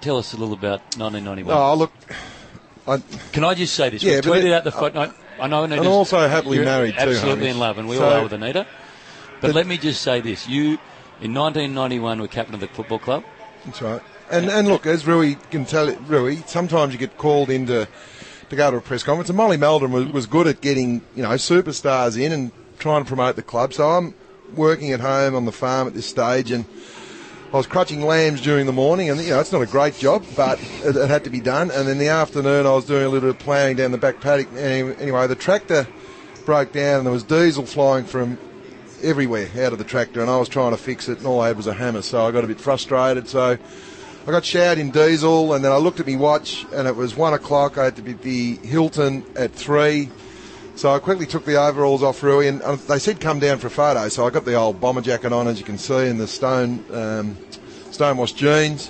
tell us a little about 1991. Oh, look. Can I just say this? Yeah, we tweeted out the photo. I know Anita's... I'm also happily married too, absolutely Hamish. in love, and we all are with Anita. But let me just say this. You, in 1991, were captain of the football club. That's right. And look, as Rui can tell it, Rui, sometimes you get called in to go to a press conference, and Molly Meldrum was good at getting, superstars in and trying to promote the club. So I'm working at home on the farm at this stage, and I was crutching lambs during the morning, and it's not a great job, but it had to be done. And in the afternoon, I was doing a little bit of ploughing down the back paddock. Anyway, the tractor broke down, and there was diesel flying from everywhere out of the tractor, and I was trying to fix it, and all I had was a hammer. So I got a bit frustrated. So I got showered in diesel, and then I looked at my watch, and it was 1 o'clock. I had to be at the Hilton at 3. So I quickly took the overalls off Rui, and they said come down for a photo. So I got the old bomber jacket on, as you can see, and the stonewash jeans.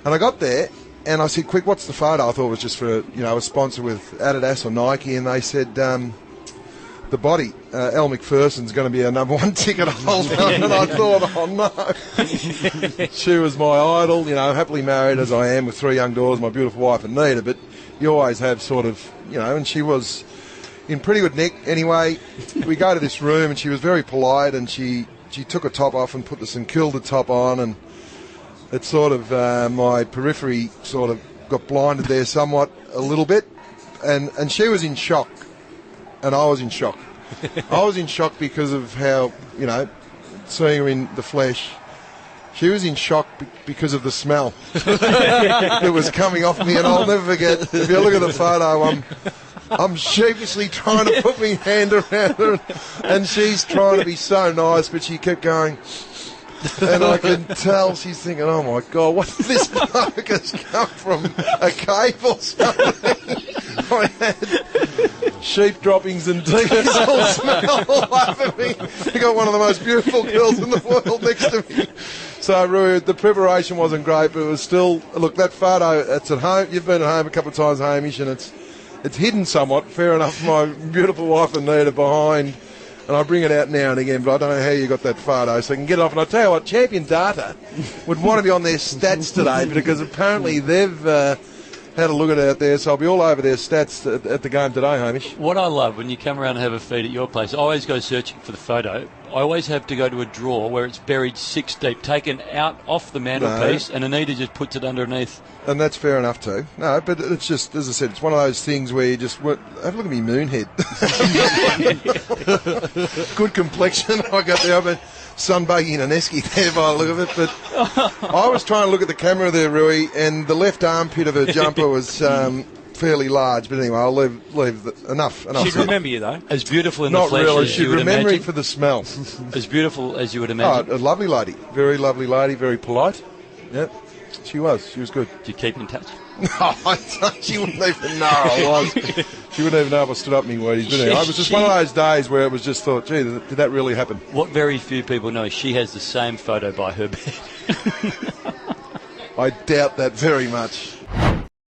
And I got there, and I said, quick, what's the photo? I thought it was just for, a sponsor with Adidas or Nike. And they said, the Body Elle McPherson's going to be our #1 ticket holder. And I thought, oh no. She was my idol, happily married as I am with 3 young daughters, my beautiful wife Anita. But you always have sort of, and she was in pretty good nick. Anyway, we go to this room, and she was very polite, and she took her top off and put the St Kilda top on, and it sort of, my periphery sort of got blinded there somewhat a little bit, and she was in shock, and I was in shock. I was in shock because of how, seeing her in the flesh. She was in shock because of the smell that was coming off me, and I'll never forget, if you look at the photo, I'm sheepishly trying to put my hand around her, and she's trying to be so nice, but she kept going, and I can tell she's thinking, oh my God, what if this bloke has come from a cave or something? I had sheep droppings and diesel smell all over me. I got one of the most beautiful girls in the world next to me. So, Rui, the preparation wasn't great, but it was still, look, that photo, it's at home. You've been at home a couple of times, Hamish, and it's hidden somewhat. Fair enough, my beautiful wife Anita behind, and I bring it out now and again, but I don't know how you got that photo, so I can get it off. And I tell you what, Champion Data would want to be on their stats today, because apparently they've had a look at it out there, so I'll be all over their stats at the game today, Hamish. What I love when you come around and have a feed at your place, I always go searching for the photo. I always have to go to a drawer where it's buried 6 deep, taken out off the mantelpiece, and Anita just puts it underneath. And that's fair enough too. No, but it's just, as I said, it's one of those things where you just, have a look at me moon head. Good complexion. I got the other sunbaking and esky there by the look of it. But I was trying to look at the camera there, Rui, and the left armpit of her jumper was fairly large. But anyway, I'll leave enough. She'd remember you, though. As beautiful in Not the flesh really. as She'd you would remember imagine. me for the smell. As beautiful as you would imagine. Oh, a lovely lady. Very lovely lady. Very polite. Yep. She was good. Do you keep in touch? No, she wouldn't even know I was. She wouldn't even know if I stood up my wordies. But anyway, it was just one of those days where it was just thought, gee, did that really happen? What very few people know, she has the same photo by her bed. I doubt that very much.